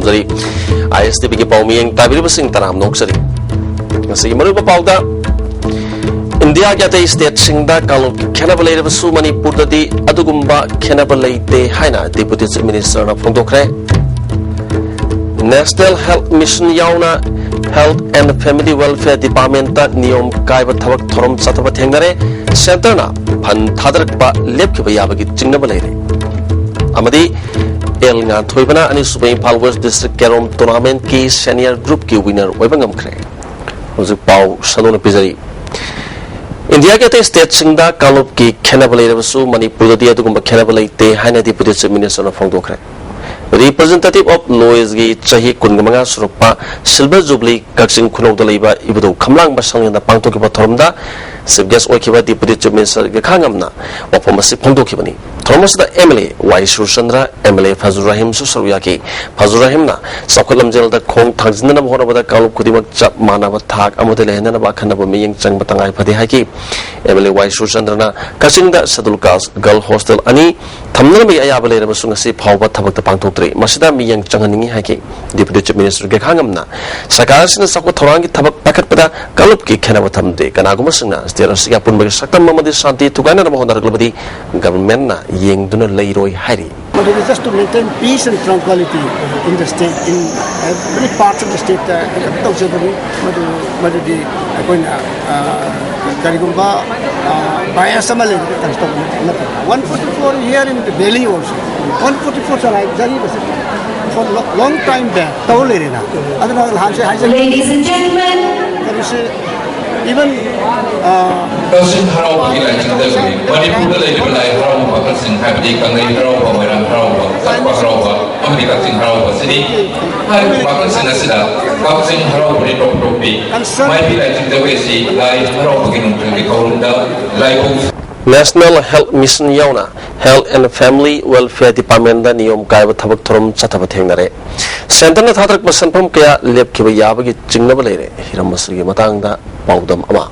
tamzari ISTV ki paumiyeng tabiri sing taram noksari ngasi maru pauda India ki ate state singda kalau khenabal leirabasu Manipur dadi adugumba khenabal leite haina Deputy Chief Minister na phongdokre National Health Mission yauna Health and Family Welfare Department ta niyom kaiba thabak thorom chataba thengnare center na phan thadrak ba lepkiba yabagi jingnaba leire amadi el nga thoibana ani Subai Imphal West District Kerom Tournament ki senior group ki winner oibangam khre hojik pau sanona pizari India ke state singda kalop ki khenabal leirabasu Manipur dadi adugumba khenabal leite haina Deputy Chief Minister na phongdokre Representative of Lois gi chahi kungamanga surukpa Silver Jubilee Kaksing Khunok Dalaiba ibudu khamlang basang na pangtoki ba thoromda Chief Guest oikiba Deputy Chief Minister ge khangamna wapamasi phongdokibani Thomas da MLA Y Surchandra MLA Fazur Rahim Susaruyaki Fazur Rahim na sakhalam jel da khong thangjina na horaba da kaluk kudimak chap manaba thak amode lehna na ba khanaba miyeng chang batangai phadi haki MLA Y Surchandra na Kaksing da Sadul Girl Hostel ani thamna mi ayaba lera basung si phawba thabak ta pangthoktre masida miyeng changhaningi haki Deputy Chief Minister ge khangamna sakarasina sakwa thorangi thabak pakatpada kalup ki khenaba thamde kanaguma singna sterasiga punbagi saktam mamadi shanti tugaina na mohon raglabadi government na yeng duna lairoi hari but it is just to maintain peace and tranquility in the state in every part of the state madudi karigumba biasamale 144 here in the Delhi also 144 are very for long time back ladies and gentlemen even Person Harrow election delivery. Manipur delivery like Harrow, Person Happy, Kangai Harrow, Maran Harrow, Harrow, America Harrow, City. Harrow, Pakistan Asida, Pakistan Harrow, Propi. Might be like the way see, like Harrow, beginning to be called like National Health Mission yauna Health and Family Welfare Department da niyom kaiba thabak thorom chataba thengnare center na thadrak basanpam kaya lepkiba yabagi jingnaba leire hiram masri matang da paudam ama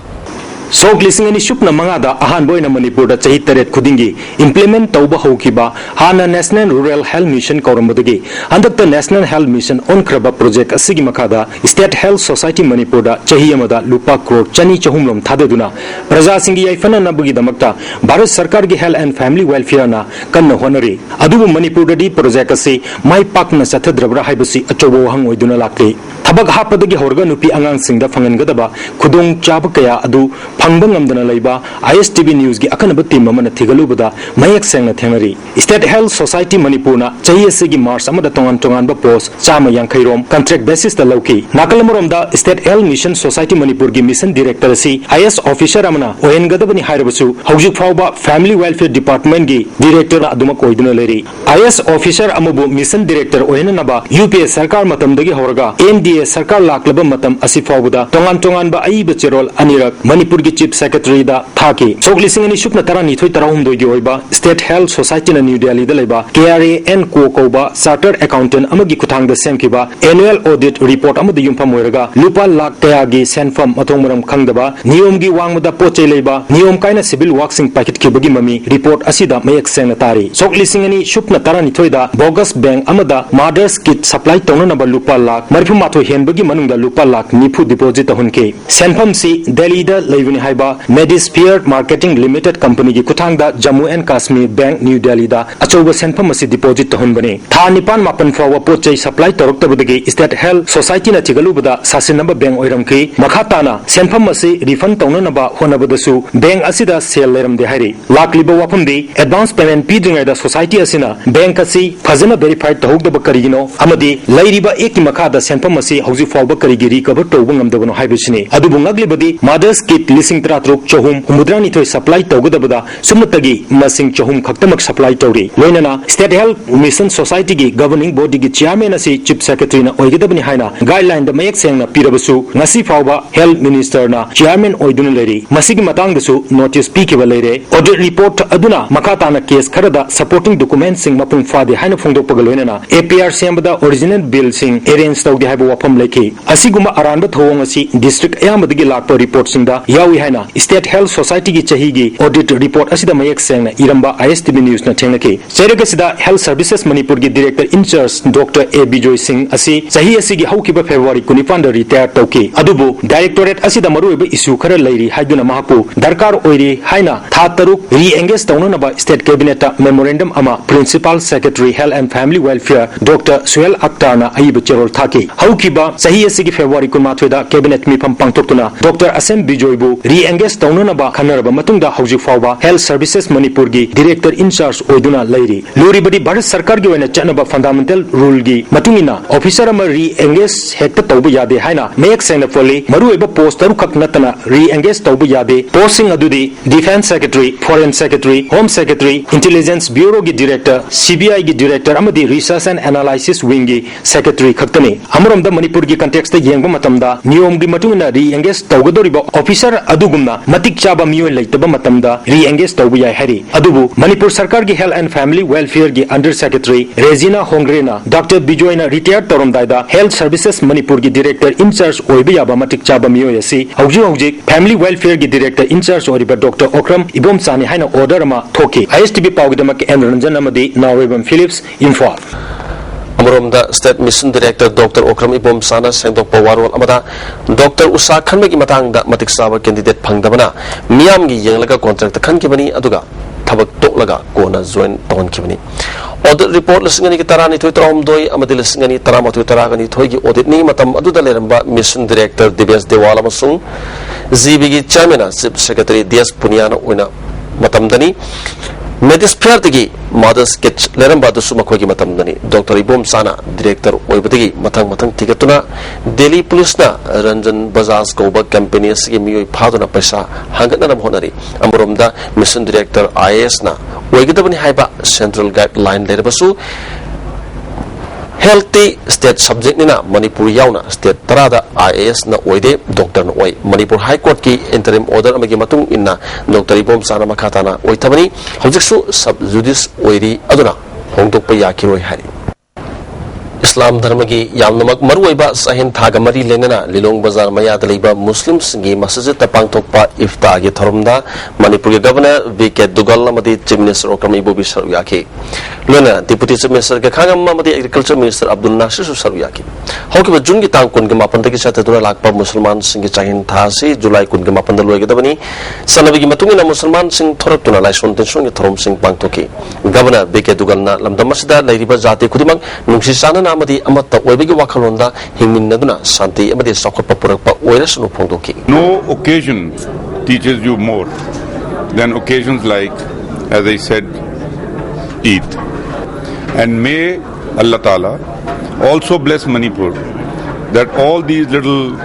Sok lising ani shupna mangada ahan boina Manipur da chahi taret khudingi implement tauba hokiba hana National Rural Health Mission kauramudagi andakta National Health Mission on kraba project asigi makada State Health Society Manipur da chahi amada lupa crore chani chahumlom thadaduna praja singi yaifana nabugi damakta Bharat Sarkar gi Health and Family Welfare na kanna honari adubu Manipur da di project ase mai pakna sathadrabra haibasi achobo hang oiduna lakli thabak hapadagi horga nupi angang singda fangangadaba khudong chaba kaya adu Pangbang amdana laiba ISTV News gi akanaba team amana thigalubada mayak sengna thenari State Health Society Manipur na chahi gi March amada tongan ba post chama yankhai rom contract basis da lauki nakalamorom da State Health Mission Society Manipur gi mission director si IS officer amana oen gadabani hairabasu hojik fawba Family Welfare Department gi director aduma koiduna leri IS officer amabu mission director oen naba UPS sarkar matam dagi horga NDA sarkar laklaba matam asi fawbuda tongan ba ai becherol anirak Manipur Chief Secretary da thaki soglising ani shupna tarani thoi tarahum doi gi oiba State Health Society na New Delhi da leba KRAN ko ba Chartered Accountant amagi kuthang da semkiba annual audit report amadi yumpham oiraga lupa lakh kaya gi senfam mathongmaram khangdaba niyom gi wangmada pochei leba niyom kaina civil worksing packet ki bagi mami report asida mayak sengna tari soglising ani shupna tarani thoi da bogus bank amada mothers kit supply tongna na ba lupa lakh marphum matho henbagi manungda lupa lakh nifu deposit hunke senfam si Delhi da leivini haiba Medisphere Marketing Limited Company gi kuthangda Jammu and Kashmir Bank New Delhi da achoba senfam asi deposit to hunbane tha nipan mapan fawa pochai supply toroktabudagi State Health Society na thigalubada sasinaba bank oiramki makhatana senfam asi refund tawnanaba honabadasu bank asida sale leram de hairi lakliba wapamdi advance payment pidringai da society asina bank asi fazana verified tahogdaba karigino amadi lairiba eki makhada senfam asi hauji fawba karigi recover tawbangamdabano haibisini adubu ngaglibadi mothers kit lising tratruk chahum humudran ithoi supply tawgadabada sumnatagi masing chahum khaktamak supply tawri loinana State Health Mission Society gi governing body gi chairman asi chief secretary na oigedabani haina guideline da mayak sengna pirabasu ngasi fawba health minister na chairman oiduna leri masigi matang dasu notice pikiba leire audit report aduna makhatana case kharada supporting documents sing mapung fade haina phongdokpaga loinana APR sembada original bill sing arrange tawdi haiba wafam leki asiguma aranda thowong asi district ayamadi gi lakpa report sing da yawi ꯇꯧꯏ ꯍꯥꯏꯅ state health ꯁꯣꯁꯥꯏꯇꯤꯒꯤ ꯆꯍꯤꯒꯤ audit report ꯑꯁꯤꯗ ꯃꯌꯦꯛ ꯁꯦꯡꯅ ꯏꯔꯝꯕ ISTV ꯅ꯭ꯌꯨꯁꯅ ꯊꯦꯡꯅꯈꯤ ꯆꯩꯔꯛ ꯑꯁꯤꯗ health services ꯃꯅꯤꯄꯨꯔꯒꯤ director in-charge doctor A Bijoy ꯁꯤꯡ ꯑꯁꯤ ꯆꯍꯤ ꯑꯁꯤꯒꯤ ꯍꯧꯈꯤꯕ ꯐꯦꯕ꯭ꯔꯨꯋꯥꯔꯤ 19ꯗ ꯔꯤꯇꯥꯌꯔ ꯇꯧꯈꯤ ꯑꯗꯨꯕꯨ ꯗꯥꯏꯔꯦꯛꯇꯣꯔꯦꯠ ꯑꯁꯤꯗ ꯃꯔꯨꯑꯣꯏꯕ ꯏꯁꯨ ꯈꯔ ꯂꯩꯔꯤ ꯍꯥꯏꯗꯨꯅ ꯃꯍꯥꯛꯄꯨ ꯗꯔꯀꯥꯔ ꯑꯣꯏꯔꯤ ꯍꯥꯏꯅ ꯊꯥ 3 ꯔꯤ-ꯑꯦꯡꯒꯦꯖ ꯇꯧꯅꯅꯕ ꯁ꯭ꯇꯦꯠ ꯀꯦꯕꯤꯅꯦꯠꯇ ꯃꯦꯃꯣꯔꯦꯟꯗꯝ ꯑꯃ principal secretary health and family welfare doctor Suhel ꯑख्ꯇꯔꯅ ꯑꯏꯕ ꯆꯦꯔꯣꯜ ꯊꯥꯈꯤ ꯍꯧꯈꯤꯕ ꯆꯍꯤ ꯑꯁꯤꯒꯤ ꯐꯦꯕ꯭ꯔꯨꯋꯥꯔꯤ 18ꯗ ꯀꯦꯕꯤꯅꯦꯠ ꯃꯤꯐꯝ ꯄꯥꯡꯊꯣꯛꯇꯨꯅ ꯗꯣꯛꯇꯔ ꯑꯁꯦꯝ ꯕꯤꯖꯣꯏꯕꯨ ꯔꯤ-ꯑꯦꯡꯒꯦꯖ ꯇꯧꯅꯅꯕ ꯈꯟꯅꯔꯕ ꯃꯇꯨꯡꯗ ꯍꯧꯖꯤꯛ ꯐꯥꯎꯕ ꯍꯦꯜꯊ ꯁꯔꯚꯤꯁꯦꯁ ꯃꯅꯤꯄꯨꯔꯒꯤ ꯗꯤꯔꯦꯛꯇꯔ ꯏꯟꯆꯥꯔꯖ ꯑꯣꯏꯗꯨꯅ ꯂꯩꯔꯤ ꯂꯨꯔꯤꯕꯗꯤ ꯚꯥꯔꯠ ꯁꯔꯀꯥꯔꯒꯤ ꯑꯣꯏꯅ ꯆꯠꯅꯕ ꯐꯟꯗꯥꯃꯦꯟꯇꯦꯜ ꯔꯨꯜꯒꯤ ꯃꯇꯨꯡꯏꯟꯅ ꯑꯣꯐꯤꯁꯔ ꯑꯃ ꯔꯤ-ꯑꯦꯡꯒꯦꯖ ꯍꯦꯛꯇ ꯇꯧꯕ ꯌꯥꯗꯦ ꯍꯥꯏꯅ ꯃꯌꯦꯛ ꯁꯦꯡꯅ ꯐꯣꯜꯂꯤ ꯃꯔꯨꯑꯣꯏꯕ ꯄꯣꯁꯠ 6 ꯈꯛ ꯅꯠꯇꯅ ꯔꯤ-ꯑꯦꯡꯒꯦꯖ ꯇꯧꯕ ꯌꯥꯗꯦ ꯄꯣꯁꯠꯁꯤꯡ ꯑꯗꯨꯗꯤ defence secretary foreign secretary home secretary intelligence bureau की डायरेक्टर CBI की डायरेक्टर अमदी रिसर्च एंड एनालिसिस विंग की सेक्रेटरी खक्तनी अमरमदा मणिपुर की कंटेक्स्ट येंगब मतमदा नियम की मटुंगना री-एंगेज तौगदोरिबा ऑफिसर अदुगुमना मतिक चाबा मियोय लेतबा मतमदा री-एंगेज तौबा याय हरी अदुबु मणिपुर सरकार की हेल्थ एंड फैमिली वेलफेयर की अंडर सेक्रेटरी रेजिना होंग्रेना डॉक्टर बिजोयना रिटायर तौरमदायदा हेल्थ सर्विसेज मणिपुर की डायरेक्टर इंचार्ज ओइबा याबा मतिक चाबा मियोय असि हौजिक फैमिली वेलफेयर की डायरेक्टर इंचार्ज ओरिबा डॉक्टर ओक्रम इबोमसानी हाइना ऑर्डर अमा थोकी ISTV पाउगदमक एन रंजन अमदी नावेबम फिलिप्स इम्फाल अमरोमदा state mission director doctor Okram Ibom Sana सेंदोकपा वारोल अमदा डॉक्टर उषा खनबगी मतांगदा मतिक साबा कैंडिडेट फंगदबना मियामगी येंगलगा कॉन्ट्रैक्ट खनकिबनी अदुगा थबक तोकलगा कोना जॉइन तौनकिबनी ऑडिट रिपोर्ट लसिंगनी की तरानी थोय तरमदोय अमदी लसिंगनी तरामथोय तरागनी थोय की ऑडिट नि मतम अदुदा लेरंबा मिशन डायरेक्टर दिवेश देवाल अमसुंग जीबी की चेयरमैन चीफ सेक्रेटरी DS पुनियाना ओइना मतमदनी मेडिस्फेयर तगी मॉडल स्केच लेरंबा दुसु मखोगी मतमदनी डॉक्टर इबोम साना डायरेक्टर ओइबदगी मथंग मथंग तिगतुना दिल्ली पुलिसना रंजन बजाज कोबा कंपनी असगी मियोय फादुना पैसा हांगतना होनरी अमरोमदा मिशन डायरेक्टर IAS ना ओइगदबनी हाइबा सेंट्रल गाइडलाइन लेरबसु हेल्थ स्टेट सब्जेक्ट निना मणिपुर यावना स्टेट तरादा IAS ना ओइदे डॉक्टर न ओइ मणिपुर हाई कोर्ट की इंटरिम ऑर्डर अमगी मतुंग इन्ना डॉक्टर इबोम साना मखाताना ओइथबनी हौजिकसु सब जुडिस ओइरी अदुना होंदोकपा याखिरोय हारि इस्लाम धर्म की यामनमक मरुओइबा सहिन थाग मरी लेंगना लिलोंग बाजार मयादा लेबा मुस्लिम सिंगी मस्जिद पांगथोकपा इफ्ता की थरमदा मणिपुर के गवर्नर VK दुगल अमदी चीफ मिनिस्टर ओक्रम इबोबी सरू याखी लोना डिप्टी चीफ मिनिस्टर के खांगम अमदी एग्रीकल्चर मिनिस्टर अब्दुल नासिर सरू याखी हौकिबा जून की तांग कुन के मापन तकी साथदुरा लाकपा मुसलमान सिंगी चाहिन थासी जुलाई कुन के मापन लोइगदबनी सनबी की मतुंगिना मुसलमान सिंग थोरक्तुना लाइसोन तेंसोन के थरम सिंग पांगथोकी गवर्नर VK दुगलना लमदमसदा लेरिबा जाति खुदिमक नुंगसी सानना अमदी अमत्ता ओइबगी वाखलोंदा हिंगमिनदुना शांति अमदी सौखटपा पुरकपा ओइरसनु फोंदोकी No occasion teaches you more than occasions like, as I said, Eid. And may Allah Ta'ala also bless Manipur, that all these little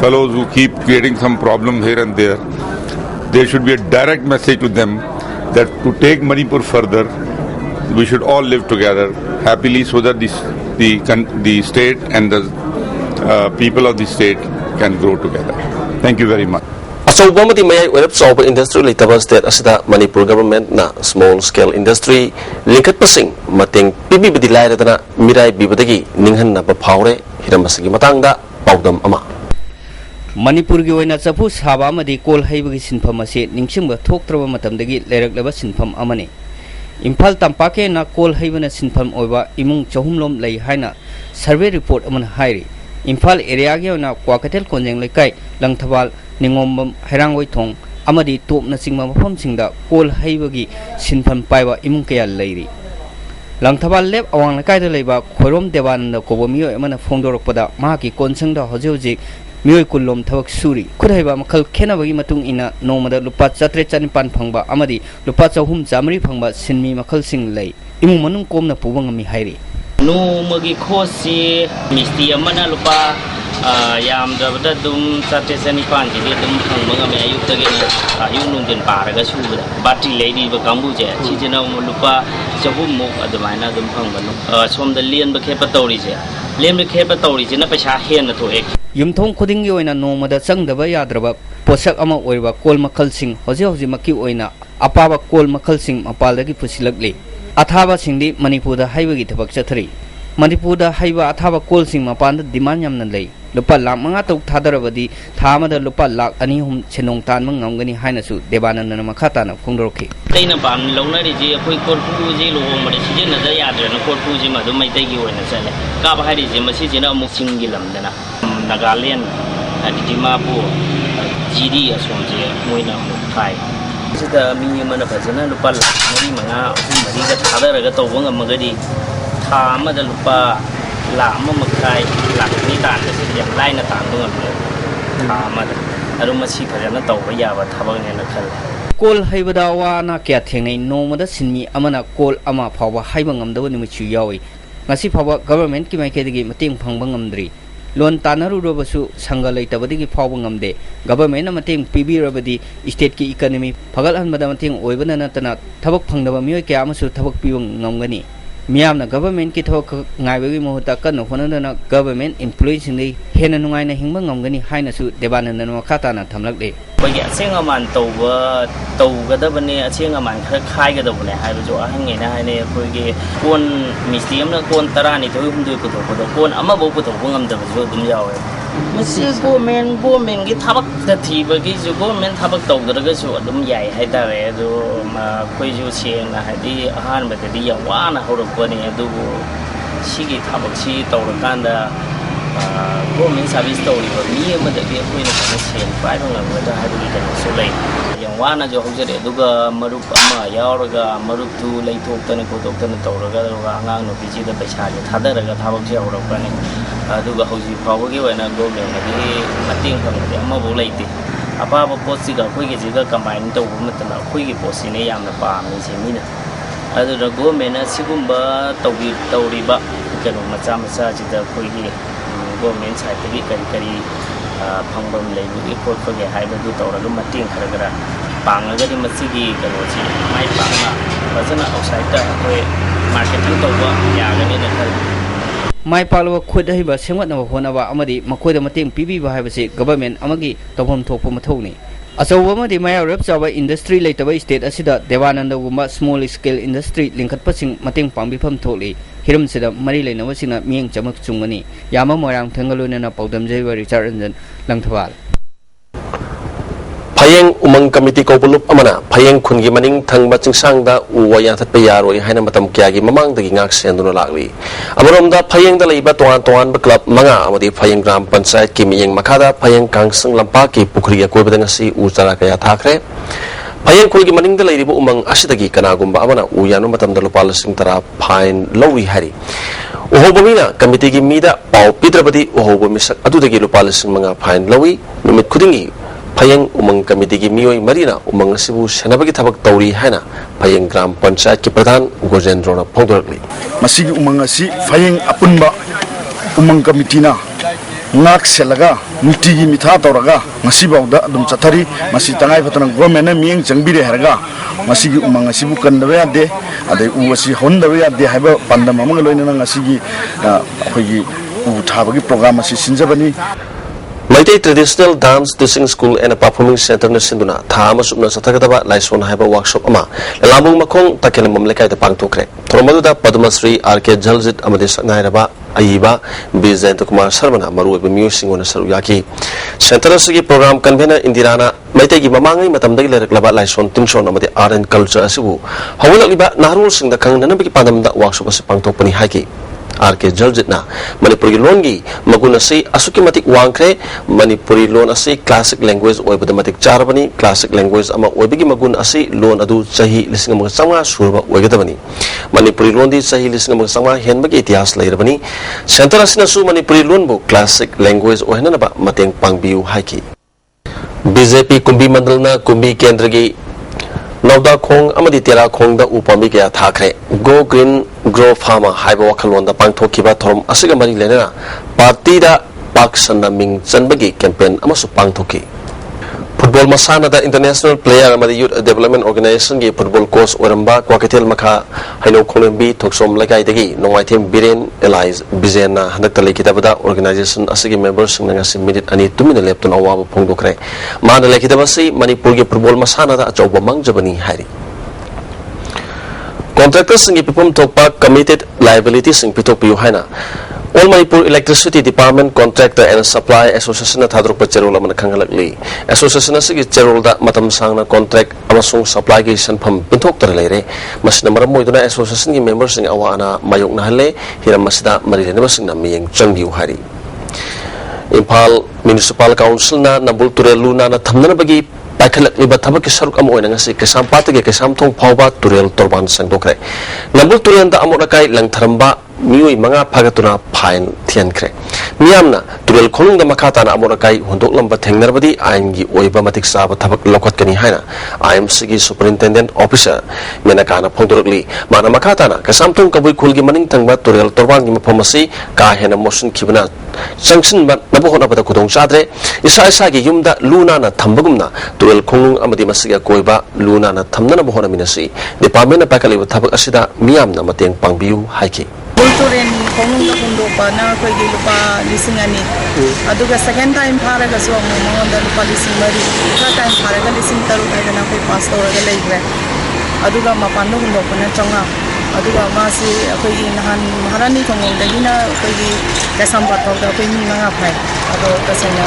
fellows who keep creating some problem here and there should be a direct message to them that to take Manipur further, we should all live together happily so that the state and the people of the state can grow together. Thank you very much. Asawbamati may web solve industry litaba state asida Manipur government na small scale industry linkat pasing mating pibi bidilai radana mirai bibadagi ninghan na baphaure hiramasigi matangda paudam ama Manipur gi oina chapu saba amadi kol haibagi sinpham ase ningsingba thoktraba matamdagi leraklaba sinpham amani Imphal tampake na kol haibana sinpham oiba imung chahumlom lei haina survey report aman hairi Imphal area gi oina kwakatel konjeng lekai langthawal ningombam hairangoi thong amadi topna singma mafam singda kol haibagi sinpham paiba imung kaya leiri langthawal leb awang lekai da leiba khorom dewananda kobomiyo amana phongdorokpada mahaki konsangda hoji मियोय कुल्लोम थवक Suri खुदहैबा मखल खेनबगी मतुंग इना नोमदा लुपा 4-4 फंगबा अमदी लुपा 400 फंगबा सिनमी मखल सिंग लई इमु मनुंग कोमना पुबंगमी हाइरी नोमगी खोसी मिस्टी अमना लुपा यामदबदा दुम 4-4 जिदि दुम फंगमगा मे अयुक्तगेना अयु नुंदिन पारगा सुबदा बाटी lady ब कांबुजे चिजना लुपा 400 मुक अदमाइना दुम फंगबनो सोमदा लियन ब खेपा तौरीजे लेम खेपा तौरीजे ना पैसा हेन थोए युमथोंग खुदिंगी ओइना नोमदा चंगदबा याद्रबा पोषक अमा ओइबा कोल मखलसिंग होजे मक्की ओइना अपाबा कोल मखलसिंग मपालदगी पुसिलकले अथाबा सिंगदी मणिपुरदा हाइबगी थबक चथरी Manipur haiba athaba kol sing mapan demand yam nan lei lupa lak manga tok thadarabadi thama da lupa lak ani hum chenong tan mang ngamgani haina su debanan na makhata na khongdorki taina pam longna ri ji khoi korpu ji lo ma ri sijin na da ya dre na korpu ji ma do mai tai gi oina sale ka ba hari ji ma si ji na mu sing gi lam dana Nagaland Dimapur GD asom ji moina mu khai sida mi mana phajana lupa lak mari manga mari ga thadaraga tawbang amagadi thama da lupa lak ma makai lak ni tan da si yang lai na tan do ngam thama da aru masi phajana tawba ya ba thabang ne na khal kol haibada wa na kya thengnei nomada sinmi amana kol ama phawa haiba ngamdaba nimi chu yawi ngasi phawa government ki maikedi mateng phangba ngamdri lon tanaru robasu sanga leitabadi ki phawa ngamde government na mateng pibi robadi state ki economy phagal hanbada mateng oibana natana thabak phangdaba mioi kya amasu thabak piwang ngamgani miyamna government ki thok ngaibagi mohuta kan honana government employees ni hena nungai na hingba ngamgani haina su debanana no khata na thamlak de bagi asenga man tawga da bane asenga man khar khai ga da bane hai jo ahange na hai ne khoi ge kon museum na kon tara ni thoi hum doi ko to kon ama bo ko to ngam da jo dum yawe masi government gi thabak da thi bagi jo government thabak taw da ga so dum yai hai da re do ma khoi jo cheng na hai di ahan ba di ya wa na ho ro ko ne du sigi thabak si taw ra kan da government service story ba mi ma da ge khoi na kana sen pai ba ngam da ha di ka so lai yang wa na jo hojere duga marup ama yauraga marup tu lai thok tane ko tok tane tawraga angang no biji da paisa je thadaraga thabak je aurok pani duga hoji phawa ge wana government na di mating phang de ama bo lai ti apa ba post ga khoi ge je ga combine to bu matna khoi ge post ne yam na pa mi se mi na adu da government na sigumba tawri ba ke no macha macha ji da khoi ge government side gi kari phangdom leibu report ko ge haiba du tawra lu mating kharagra pang ga di masigi kano chi mai pang na bazana outside ta koi marketing to ba ya ga ni na khal mai palwa khud haiba sengwat na hona ba amadi makoi da mating pibi ba haiba se government amagi tawham thokpa mathau ni asawa amadi maya rep chawa industry leitaba state asida devananda gumba small scale industry lingkhat pasing mating pangbi pham tholi hiram sida mari leinawa sina mieng chamak chungani yama moirang thengaluna na paudam jaiwa richard ranjan langthawal Phayeng umang committee ko bulup amana phayeng khun gi maning thangba chingsang da uwa ya that payaroi haina matam kya gi mamang da gi ngak senduna lakli amarom da phayeng da leiba toan ba club manga amadi phayeng gram panchayat ki miyeng makhada phayeng kangsang lampa ki pukhri ya koibada ngasi ujara kaya thakre phayeng khul gi maning da leiribu umang asidagi kana gumba amana uyanu matam da lupal sing tara fine lowi hari uhobomina committee gi mida pau pitrabadi uhobomisak adudagi lupal sing manga fine lowi numit khudingi Phayeng umang committee gi mioi marina umang sibu senabagi thabak tawri haina phayeng gram panchayat ki pradhan Gojendro na phongdorli masigi umang asi phayeng apunba umang committee na ngak selaga nuti gi mitha tawraga ngasi bawda dum chathari masi tangai phatang government na mieng changbire herga masigi umang asibu kandawe ade ade uasi hondawe ade haiba pandam amang loina ngasigi khoigi u thabagi program asi sinjabani Maitai Traditional Dance Teaching School and Performing Center na sinduna thama subna sathagadaba laison haiba workshop ama lamung makong takelam mamlekai da pangtokre thoromadu da Padmasri RK Jaljit amade saknairaba aiba Bizent Kumar Sarmana maru ebe music ona saruyaki center sigi program convener Indirana Maitai gi mamangai matamdagi leraklaba laison timson amade art and culture asibu hawulakiba narul singda kangnana bagi pandamda workshop asi pangtokpani haiki RK Jaljitna Manipuri loan gi maguna si asuki matik wangkre Manipuri loan asi classic language oi badamatik charbani classic language ama oi bigi magun asi loan adu chahi lising mga sanga surba oi gadabani Manipuri loan di chahi lising mga sanga hen bagi itihas lairabani center asina su Manipuri loan bu classic language oi na ba mateng pangbiu haiki BJP kumbi mandal na kumbi kendra gi Nauda Khong amadi Tera Khong da upami kaya thakre Go Green Grow Farmer haiba wakhalon da pangthokiba thorom asiga mari lenena party da Pakistan na ming chanbagi campaign amasu pangthoki Football masana da international player amadi youth development organization gi football coach oramba kwakatel makha haino khonglembi thoksom lagai dagi nongaitem Biren Elias Bizena handak lekitaba organization asigi members nga si minute ani tumina lepton awaba phongdokre mana lekitaba si Manipur gi football masana da achauba mangjabani hari contractors singi pipum thokpa committed liability sing pitok piu haina All Manipur Electricity Department Contractor and Supply Association thadruk pa cherol amana khangalakli association asigi cherol da matam sangna contract amasung supply gi sanpham pinthok tar leire masna maram moiduna association gi members sing awana mayok na hale hiram masda marilene basing na miyeng changbiu hari Impal Municipal Council na nabul turelu na thamna bagi paikhalak liba thabak ki saruk am oina ngasi kesam patge kesam thong phawba turel torban sangdokre nabul turen da amona kai langtharamba mioi manga phagatuna phain thian khre miyamna turel khonung da makata na amona kai hondok lamba thengnarbadi aingi oiba matik saba thabak lokot kani haina IMC gi superintendent officer menaka na phongdorokli mana makata na kesam thong kabui khulgi maning thangba turel torban gi mafamasi ka hena motion khibna sanction ba nabu hona bada kudong chadre isa isa gi yumda luna na thambagumna turel khonung amadi masiga koiba luna na thamna na bohona minasi department na pakali thabak asida miyamna mateng pangbiu haiki Kulturin konung da kundo pa na koy gi lupa lising ani aduga second time phara ga so mo mo da lupa lising mari third time phara ga lising taru ga na koy pass tora ga leigre aduga mapando kundo pa na changa aduga ma si koy nahan maharani thongong da hina koy gi kasam pa thok da koy mi nga phai ado ka senya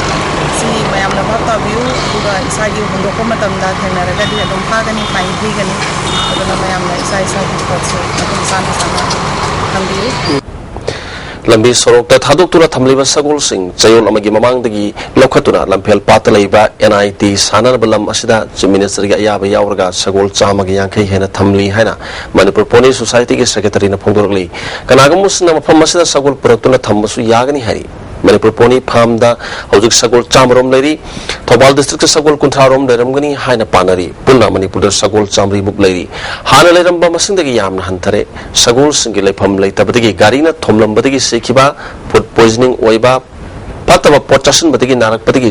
si mayam na bata view aduga isa gi kundo ko matam da thena ra ga di adum pha ga ni phai gi ga ni aduga mayam na isa isa ko so atum sana sana lambi sorok ta thadok tuna thamliba sagol sing chayol amagi mamang dagi lokhatuna lamphel patalaiba NIT sanar balam asida minister ga ya ba yaurga sagol chama gi yankai hena thamli haina Manipur Pony Society gi secretary na phongdorli kanagamus na mafam asida sagol produktuna thambasu yagani hari Manipur Pony Farm da hojik sagol chamrom leri Thobal district sagol kunthrarom leramgani haina panari punna Manipur sagol chamri muk leri hana leramba masindagi yamna hantare sagol singi lepham leitabadagi garina thomlambadagi sekiba food poisoning oiba pataba pochasan badagi narak badagi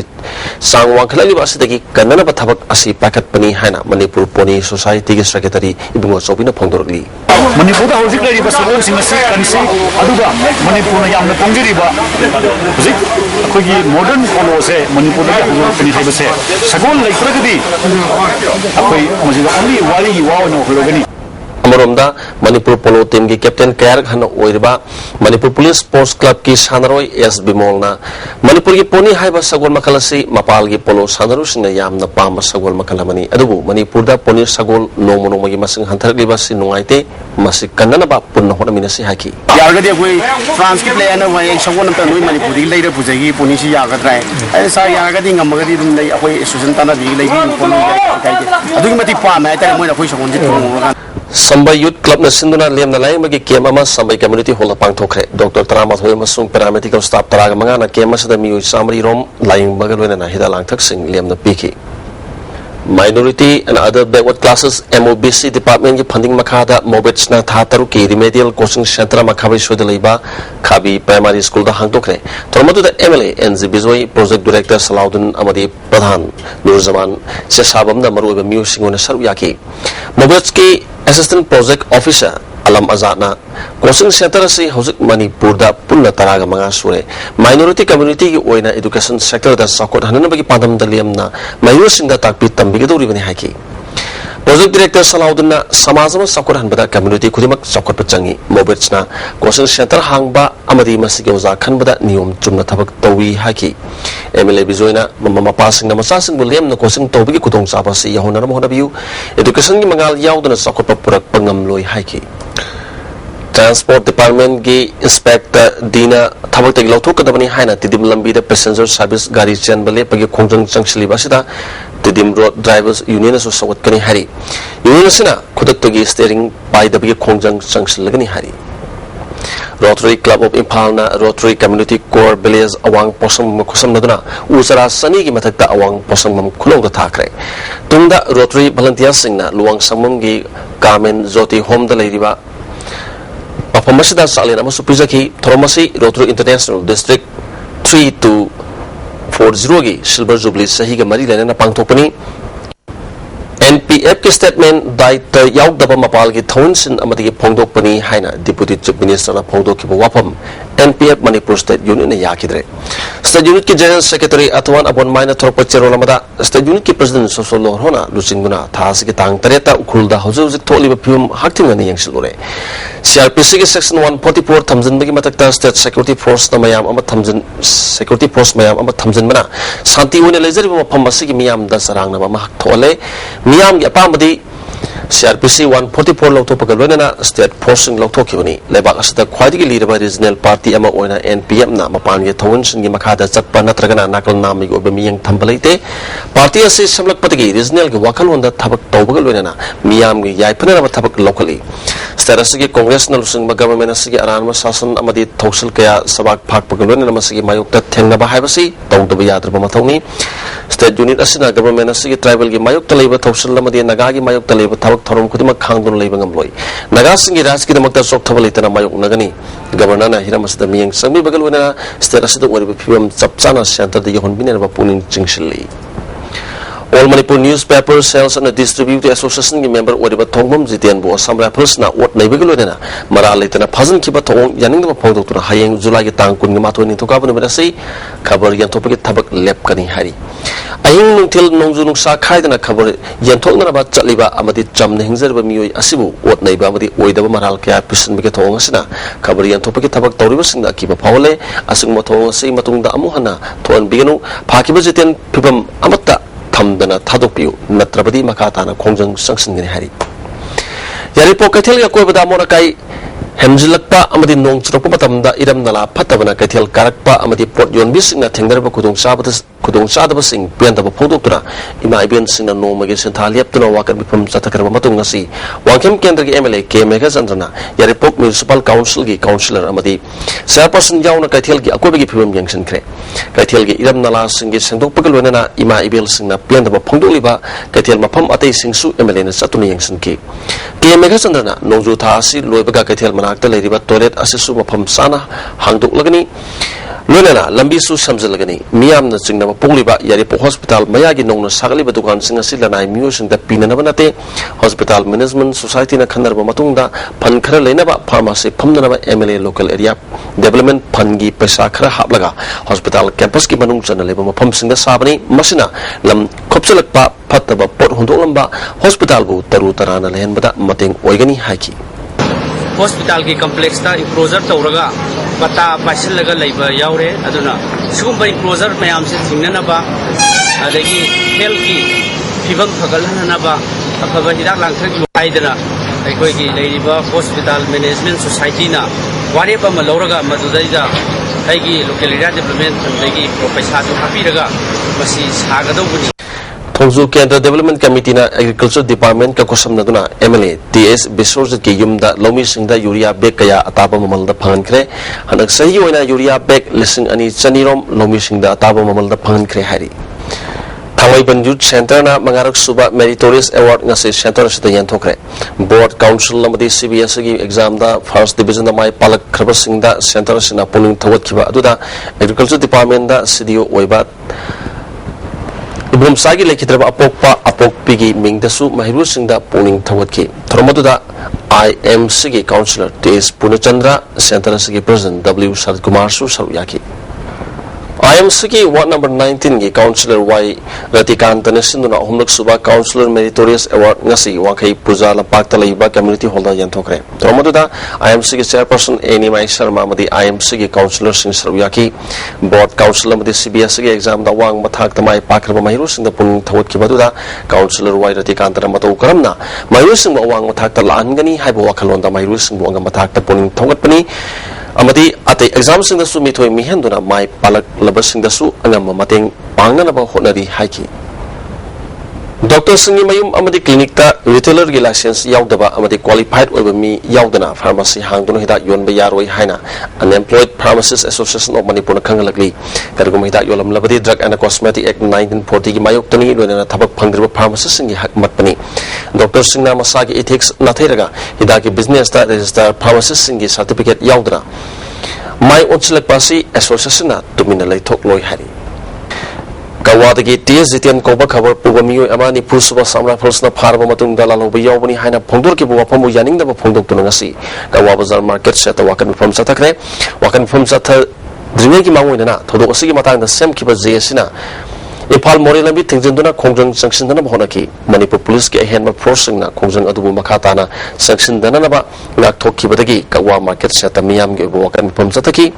sangwang khalali basidagi kanana bathabak asi pakat pani haina Manipur Pony Society gi secretary ibungo chobina phongdorli Manipur da hojik lari ba sagol singasi kansi aduga Manipur na yamna tongjiri ba hojik akogi modern polo se Manipur da hojik pani thai ba se sagol leitragadi akoi majida only wali waw no hologani Amoromda Manipur Polo team ki captain Kayak Hana Oiriba Manipur Police Sports Club ki Sanaroi S Bimolna Manipur ki Pony Haiba Sagol Makalasi Mapal ki Polo Sanaru Sina Yamna Pamba Sagol Makalamani Adubu Manipur da Pony Sagol Nomo Nomo gi Masing Hantar Liba Si Nungaite Masik Kanana Ba Punna Hona Minasi Haki Yargadi akoi France ki player na wai Sagol namta noi Manipur di leira pujagi Pony si yagadrai sa yargadi ngamagadi dum dai akoi Susan Tana di leigi Pony kai adugi mati pa na ta moi na koi Sagol ji Sambai Youth Club na sinduna lem na laing magi kem ama Sambai Community Hall pang thokre Dr. Taramat Hoi masung paramedical staff taraga manga na kem asada miu samri rom laing bagalwena na hida lang thak sing lem na piki Minority and other backward classes MOBC department ki funding makada mobets na thataru ki remedial coaching center makhabai sodalaiba Khabi primary school da hangtokre tormatu da MLA NZ Bizoi project director Salaudin Amadi Pradhan Nurzaman Chesabam da maruba miu singona saru yaki mobets ki Assistant Project Officer Alam Azadna Coaching Center si hojik Manipur da punna taraga manga sure minority community ki oina education sector da sakot hanana bagi padam daliam na mayu singa takpi tambigi dori bani haki Project Director Salaudina Samazama sakot hanbada community kudimak sakot pachangi mobets na coaching center hangba amadi masigoza khanbada niyom chumna thabak tawi haki MLA Bizoina mama passing na masasing bulem na coaching tawbigi kudong sapa si yahona na mohona biu education gi mangal yaudana sakot papurak pangam loi haki Transport Department ki Inspector Dina thabak tagi lauthok kadabani haina tidim lambi da passenger service gari chen bale pagi khongjang changchili basida tidim road drivers union so sawat kani hari union sina khudak tagi steering pai da bagi khongjang changchil lagani hari Rotary Club of Impal na Rotary Community Core Village awang posam makusam naduna usara sani gi mathakta awang posam mam khulong da thakre tungda Rotary volunteers singna luwang samam gi Kamen Jyoti Home da leiriba Papamasida salin amasu pizaki Thoromasi Rotary International District 3240 gi Silver Jubilee sahi ga mari lena pangthokpani NP NPF की statement दायित्व याउदब मपाल की थौनसिन अमदी फोंदोकपनी हाइना deputy chief minister ना फोंदोकिब वाफम NPF Manipur state unit ने याकिद्रे state unit की general secretary अथवान अबोन माइना थोरप चेरोल अमदा state unit की president सोसोलो होना लुचिंगुना थास की तांग तरेता उखुलदा हौजिक थोलिब फिल्म हाक्तिंगनी यंगसिलुरे CRPC की सेक्शन 144 थमजन की मतकता स्टेट सिक्योरिटी फोर्स मयाम अमा थमजन सिक्योरिटी फोर्स मयाम अमा थमजन बना शांति होने लेजरिब मफम मसिगी मियाम दा सरांगना मा थोले मियाम की अपामदी CRPC 144 लौथोपगल लोइना स्टेट फोर्सिंग लौथोखिबनी लेबाक असदा ख्वाइदगी लीरबा रीजनल पार्टी अमा ओइना NPF ना मपान के थौनसिन की मखादा चटपा नत्रगना नाकल नामी ओबे मियंग थंबलैते पार्टी असे समलकपतगी रीजनल के वखलवंदा थबक तौबगल लोइना मियाम की याइफनरबा थबक लौखली स्टेट असगी कांग्रेस न लुसिंग गवर्नमेंट असगी अरानम शासन अमदी थौसल कया सबाक फाकपगल लोइना मसगी मायुक्ता थेंगनबा हाइबसी तौदबा याद्रबा मथौनी स्टेट यूनिट असना गवर्नमेंट असगी ट्राइबल की मायुक्ता लेबा थौसल अमदी नगा की मायुक्ता लेबा थबक थोरम खुदिमक खांगदुन लेबा ngam naga singi raj ki damakta sokthabal itana mayok nagani governor na hiram asda miyang sangbi bagal wena state asda wariba phibam chapchana center da yahon binena ba puning chingshili All Manipur Newspaper Sales and Distributor Association की member वरिबा थोंगमम Jiten बो Assam rifles ना vote नहीं बिगलो देना मरा लेतना फजन की बात थोंग यानिंग दबा फोंदो तुना हायेंग जुलाई के तांग कुन मातो नि थोका बने बरसे खबर यन थोपके थबक लेप कनी हारी अहिंग नुंथिल नोंजु नुंसा खाइदना खबर यन थोंगना बा चलिबा अमदि चमने हिंजर बा मियोय असिबु वोट नहीं बा अमदि ओइदबा मराल के पिसन बिके थोंग असना खबर यन थोपके थबक तौरिबा सिंग अकिबा फावले असुंग मथोंग असै मतुंग दा अमुहना थोन बिगनु फाकिबा जितेन फिबम अमत्ता थमदना थादोपियो नत्रबदी मकाताना खोंजंग संसनगिने हारी यारी पोकथेल या कोई बदा मोरकाई हेमजिलक्पा अमदी नोंग चुरकपा मतमदा इरम नला फतबना कैथेल कारकपा अमदी पोट योनबी सिंगना थेंगरबा खुदोंग चादबा सिंग पेंदबा फोंदोक्तुना इमा इबेन सिंगना नोमगे सिंथा लेप्तुना वाकर बिफम चतकरबा मतुंग ngasi वांखेम केंद्र के MLA के मेगा चंद्रना यारी पोक म्युनिसिपल काउंसिल की काउंसिलर अमदी चेयरपर्सन यावना कैथेल की अकोबगी फिबम यंगसिनख्रे कैथेल की इरम नला सिंगे सेंदोकपगल वेना इमा इबेल सिंगना पेंदबा फोंदोलिबा कैथेल मफम अतै सिंगसु MLA ने चतुना यंगसिनकी के मेगा चंद्रना नोंजु थासी लोइबगा कैथेल मनाक्ता लेरिबा टॉयलेट असिसु मफम साना हांगदोकलगनी लोनेना लंबीसु समझलगनी मियाम न चिंगनबा पोलिबा यारिपो हॉस्पिटल मयागी नोंगना सागलिबा दुकान सिंग असि लनाय मियोसिंगदा पिननबा नते हॉस्पिटल मैनेजमेंट सोसाइटी न खनरबा मतुंगदा फन खरा लेनबा फार्मेसी फमनबा MLA local area development fund की पैसा खरा हाबलगा हॉस्पिटल कैंपस की मनुंग चन लेबा मफम सिंगदा साबनी मसिना लम खोपचलकपा फतबा पोट हुंदोलंबा हॉस्पिटल बु तरु तराना लेहनबदा मतेंग ओइगनी हाइकी हॉस्पिटल की कॉम्प्लेक्स ता इक्लोजर तौरगा पता पाइसलगा लेबा यावरे अदुना सुगुंबा इक्लोजर मयाम से थिंगनबा अदगी हेल्थ की फिबम फगलहनबा अफबा हिदाक लांथक हाइदना अखोई की लेरिबा हॉस्पिटल मैनेजमेंट सोसाइटी ना वारेबा म लौरगा मदुदैदा अगी लोकल एरिया डेवलपमेंट अदगी पैसा जो हापीरगा मसी सागदौबनी थोंजु केंद्र डेवलपमेंट कमिटी ना एग्रीकल्चर डिपार्टमेंट का कोसम नदुना MLA TS बिसोरज के युमदा लौमी सिंगदा यूरिया बैग कया अताबा ममलदा फंगनख्रे हनक सही ओइना यूरिया बैग लिसिंग अनि चनीरोम लौमी सिंगदा अताबा ममलदा फंगनख्रे हारी थांगैबन यूथ सेंटर ना मंगारक सुबा मेरिटोरियस अवार्ड ngase सेंटर सिदा यंथोख्रे बोर्ड काउंसिल लमदी CBS की एग्जाम दा फर्स्ट डिवीजन दा माय पालक खरबा सिंगदा सेंटर सिना पुनिंग थवतखिबा अदुदा एग्रीकल्चर डिपार्टमेंट दा CDO ओइबा बुमसागी लेखिद्रबा अपोकपी की मिंगदसु महिरू सिंगदा पुनिंग थवतखि थरमदुदा IMC की काउंसिलर TS पूर्णचंद्र सेंटर की प्रेसिडेंट W शरद कुमार सु सरुयाकी IMC की वार्ड नंबर 19 की काउंसिलर Y रतिकांत ने सिंधुना अहुमलक सुबा काउंसिलर मेरिटोरियस अवार्ड ngasi वाखै पूजा लपाकता लैबा कम्युनिटी हॉल दा यंथोखरे थरमदुदा IMC की चेयरपर्सन एनीमाई शर्मा मदी IMC की काउंसिलर सिंह सरुयाकी बोर्ड काउंसिलर मदी CBS की एग्जाम दा वांग मथाक तमाई पाखरबा महिरू सिंह दा पुनिंग थवत की बदुदा काउंसिलर Y रतिकांत ना मतौ करमना महिरू सिंह वांग मथाक ता लानगनी हाइबो वाखलोन दा महिरू सिंह वांग मथाक ता पुनिंग थवतपनी अमदी अते एग्जाम सिंह दसु मिथोय मिहेंदुना माय पालक लबसिंग दसु अंगम मतेंग पांगनबा होनरी हाइकी डॉक्टर सिंह मयुम अमदी क्लिनिक ता रिटेलर की लाइसेंस यावदबा अमदी क्वालिफाइड ओइबा मी यावदना फार्मेसी हांगदुन हिदा योनबा यारोय हाइना unemployed pharmacist association of Manipur खंगलगली करगुम हिदा योलम लबदी ड्रग एंड कॉस्मेटिक एक्ट 1940 की मायोक्तनी लोनेना थबक फंगद्रिबा फार्मासिस्ट सिंह हक मतपनी डॉक्टर सिंह ना मसा की एथिक्स नथैरगा हिदा की बिजनेस ता रजिस्टर फार्मासिस्ट सिंह की सर्टिफिकेट माय ओनसलक पासी एसोसिएशन ना तुमिना लैथोक लोय हारी Kawadagi TS Zitian Koba cover Pugamiu Amani Pusuba Samra Pulsna Parva Matunga Lalobi Yobani Hana Pondurki Wapamu Yaning the Pondok Tunasi, Kawabazar Market set a Wakan from Satakre, Wakan from Sata Drineki Mawina, Todosi Matan the same keeper Zesina. Impal Morilambi Tinzinduna Kongjang Sanction Honaki, Manipur Police get Henma Prosing, Kongjang Adu Makatana, Sanction Danaba, Naktoki Badagi, Kawa Market set a Miam Wakan from Sataki,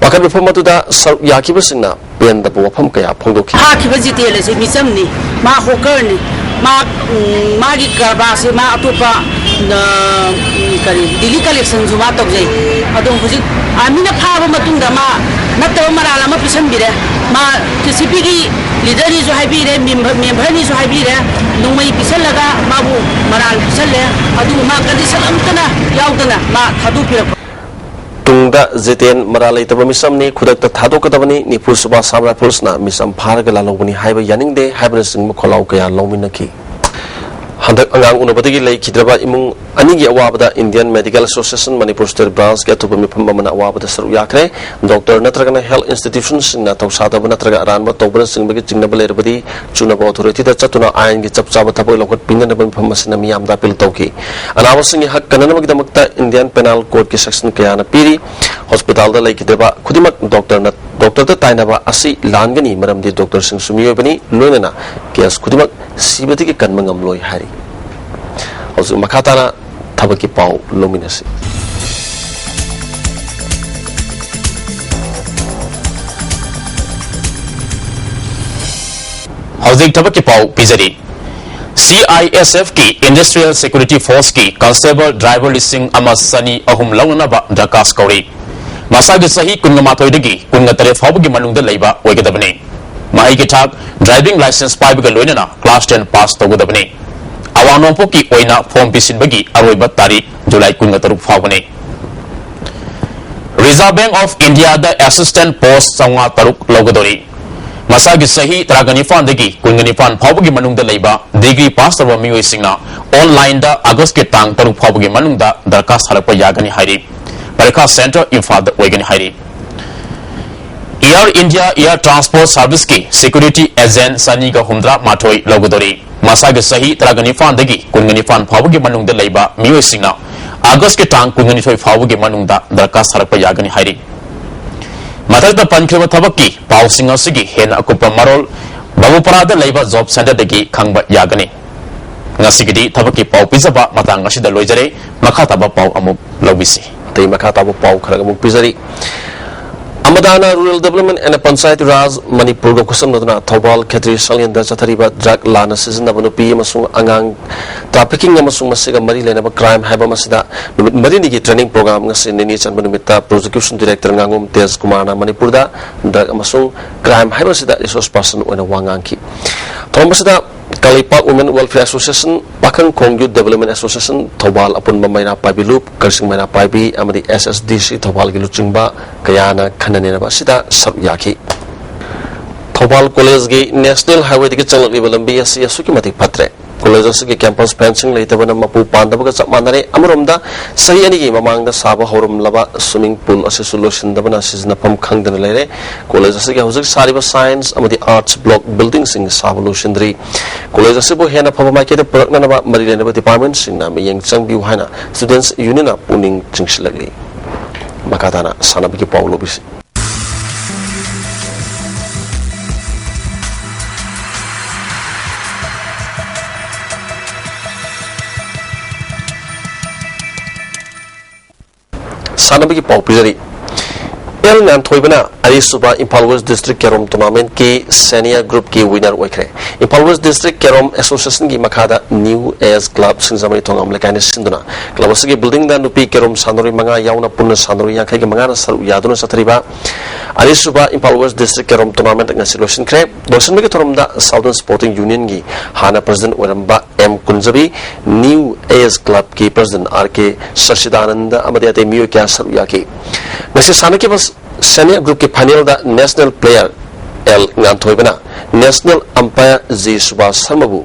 Wakan from Matuda, Yakibasina, Ben the Bopamka, Pondoki. Hakibazitele, Missamni, Ma Hokerni, Magi Karbasi, Ma Tupa, Dili collection Zumatokze, Adon Fuji, Amina Pava Matundama, Nato Maralama Pisambire, Ma Kisipigi, leader is Habire, member is Habire, Numai Pisalaga, Mabu, Maral Pisale, Adu Makadisalamtana, Yautana, Ma Hadupira. Tungda Zetian Maralay Tabamisam Kudak Tadokadavani, Nipusuba Samra Pulsna, Missam Paragalani, Hiba Yaning de, Happiness in Mukolauka, Lominaki. Handak Angang Unabadi Lake Kidraba Imung Anigi Awabada Indian Medical Association Manipur State Branch get to Pamana Awabada Saruyakre, Dr. Natragana Health Institutions in Natosada Natraga Ranba Tobra Singbagi Jingabalebadi, Chunaba Authority, the Chatuna Iron gets up Sabatabo of Pingan Pamasinamiam da Piltoki. And I was singing Hakanamaka Indian Penal Court Section Kayana Piri, Hospital the Lake Kidraba, Kudimak Doctor the Tainaba Asi Langani, Madam the Doctor Sing Sumiyobani, Lunana, Kias Kudimak, Sibati Kanmangam Loy Harry. Also Makatana Tabaki Pau Luminasi. Housing Tabaki Pau Pizari CISF की Industrial Security Force की Constable Driver Listing Amas Sani Ahum Launaba Dakas Kauri Masagi Sahi Kungamatoidagi Kungatare Fabugi Manunda Leba Wagadabane Mahiki Tag Driving License Pibiga Luina Class 10 Pass Togudabane Awanopo ki oina form pisin bagi aroiba tarikh July 13 fawani Reserve Bank of India the Assistant Post Sanga Taruk Logadori Masagi Sahi Traganifan degi Kunganifan fawagi manungda leiba degree pass tarwa mioi singna online da August ke tang taruk fawagi manungda darkas halakpa yagani hairi Parika Center Imphal da oigani hairi Air India Air Transport Service ki Security Agent Sani ga Humdra Matoi Logadori Masagi Sahi Traganifan degi Kunganifan fawagi manungda leiba mioi singna August ke tang Kunganithoi fawagi manungda darkas halakpa yagani hairi Matada Pankriva Tabaki, Pau Singer Sigi, Hena Akupa Marol, Babuparada Labor Job Center Degi, Kangba Yagani. Nasigidi, Tabaki Pau Pizaba, Matangashi the Loizare, Makataba Pau Amuk Lobisi. The Makataba Pau Karamuk Pizari. Amadana Rural Development and a Pansayat Raz, Manipur Kusam Tobal, Katri Salian, the Satariba, Drag Lana Season of Nupi, Masung Angang, Tapiking Amasung Masiga Marilena, Crime Habamasida, Mariniki Training Program, Nasinich and Manimita, Prosecution Director Nangum, Tes Kumana, Manipurda, Drag Amasung, Crime Habasida, resource person in a Wanganki. Tomasida, Kalipa Women Welfare Association, Bakang Kong Youth Development Association, Tobal upon Mamayna Pabi Loop, Kersing Mana Pabi, Amadi SSDC, Tobal Giluchimba, Kayana, Kananina Basida, Sabyaki. Tobal College National Highway Ticket Channel Vivalambi, Sukimati Patre. College campus fencing later when a Mapu Pandabaga Manare, Amurumda, Sayani, among the Saba Horum Lava, swimming pool as a solution, the Vanasis Napam Kangdan Lere, College Sariba Science, and the Arts Block buildings in Savolution 3. College Sibu Hana Pamaka, the Purakanaba Marina departments in Naming Changi Hana, Students Union of Puning Chinchilagli. Makatana, Sanabiki Paulobis. Sanabiki Populari El Nantoibana, Arisuba, Impal West District Kerom Tournament Ki Senior Group Ki winner Wakre. Impal West District Kerom Association Ki Makada New Airs Club Sinzamani Tongam Lekani Sinduna. Klabasaki building the Nupi Kerom Sanori Manga Yauna Puna Sanori Yankai Mangana Saru Yaduna Satriba. Arisuba, Impal West District Kerom Tournament and Solution Crab. Dosan Mikatom da Southern Sporting Union Ki Hana President Weramba M. Kunzabi, New Airs Club Ki President RK Sarsidananda Amadiate Miyuka Saruyaki. Nasi Sanaki was Senior Group Ki Panel da National Player L. Nantoibana, National Umpire Z. Subhas Sarmabu,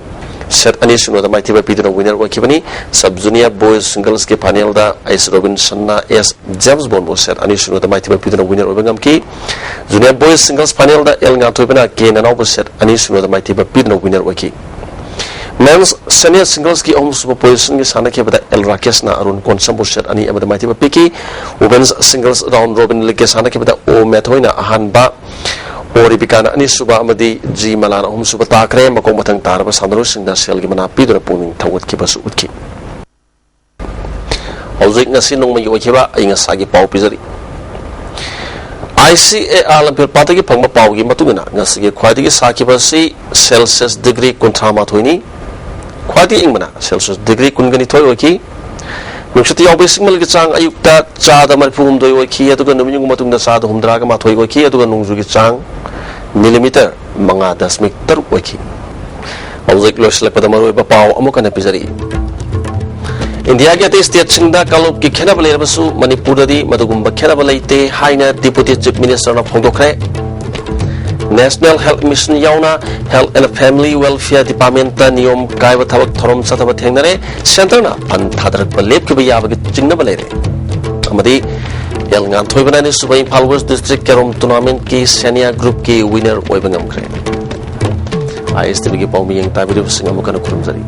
set ani suno da maithiba piduna winner wakibani sub junior boys singles ke final da S Robinson na S James Bond bo set ani suno da maithiba piduna winner obengam ki junior boys singles final da el nga thoibana ke nanau bo set ani suno da maithiba piduna winner waki men's senior singles ki om super position ki sana ke bada El Rakesh na Arun Konsam bo set ani abada maithiba piki women's singles round robin league ke sana ke bada O Methoina ahan ba Ori bikana ani suba amadi G Malana hum suba takre makong matang taraba sandro singda sel gi mana pidura puning thawat ki basu utki Auzik ngasi nong mai wakiba inga sagi pau pizari ICA Olympic patagi phangma pau gi matungna ngasi gi khwadi gi saki basi Celsius degree kontrama thoini khwadi ingmana Celsius degree kungani thoi waki Nuksati yaw basic mal chang ayukta chada marpum doi waki aduga numingu matungda chada humdra ga mathoi waki aduga nungju gi chang millimeter manga dasmik taruk waki Auzik loislak pada maroi ba pau amukana pizari India ke ate state singda kalop ki khena bale basu Manipur di madugumba khena balaite haina deputy chief minister na phongdokre National Health Mission yauna Health and Family Welfare Department ta niyom kaiba thabak thorom sataba thengnare center na an thadarak balep ki baya bagi chingna balere amadi el ngan thoibana ni subai Followers district kerom tournament ki senior group ki winner oibangam kre ISTV ki pawmi yang tabiru singamu kana kurumjari